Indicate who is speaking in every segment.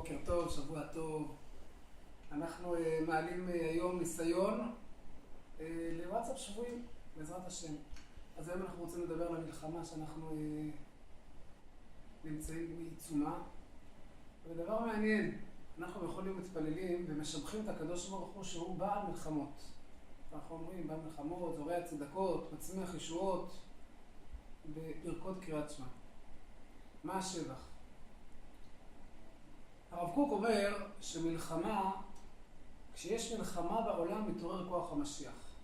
Speaker 1: בוקר טוב, שבוע טוב. אנחנו מעלים היום ניסיון לוואטסאפ שבועי, בעזרת השם. אז היום אנחנו רוצים לדבר על המלחמה שאנחנו נמצאים בעיצומה. ודבר מעניין, אנחנו יכולים מתפללים ומשבחים את הקדוש ברוך הוא שהוא בעל מלחמות. אנחנו אומרים בעל מלחמות, זורע צדקות, מצמיח ישועות בברכות קריאת שמע. מה השבח? הרב קוק אומר שמלחמה, כשיש מלחמה בעולם מתעורר כוח המשיח.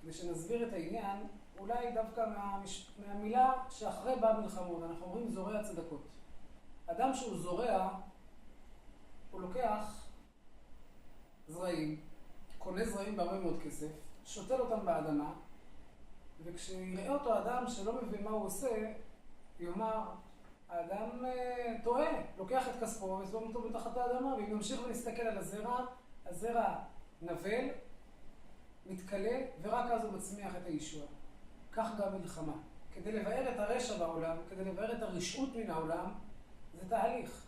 Speaker 1: כדי שנסביר את העניין, אולי דווקא מהמילה שאחרי בא מלחמות, אנחנו אומרים זורע צדקות. אדם שהוא זורע, הוא לוקח זרעים, קונה זרעים בהרבה מאוד כסף, שוטל אותם באדמה, וכשיראה אותו אדם שלא מבין מה הוא עושה, יאמר, האדם טועה, לוקח את כספו ושם אותו בתחת האדמה, ואם ימשיך ונסתכל על הזרע, הזרע נבל, מתקלה, ורק אז הוא מצמיח את הישוע. כך גם מלחמה. כדי לבאר את הרשע בעולם, כדי לבאר את הרשעות מן העולם, זה תהליך.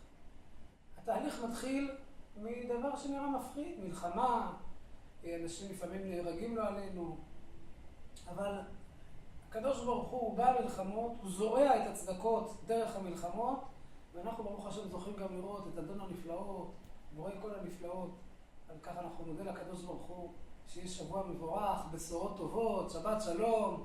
Speaker 1: התהליך מתחיל מדבר שנראה מפחיד, מלחמה, אנשים לפעמים נהרגים לו עלינו, אבל הקדוש ברוך הוא בא מלחמות, הוא זורע את הצדקות דרך המלחמות, ואנחנו ברוך השם זוכים גם לראות את אדון הנפלאות, בורא כל הנפלאות. על כך אנחנו נודה לקדוש ברוך הוא, שיש שבוע מבורך, בשורות טובות, שבת שלום.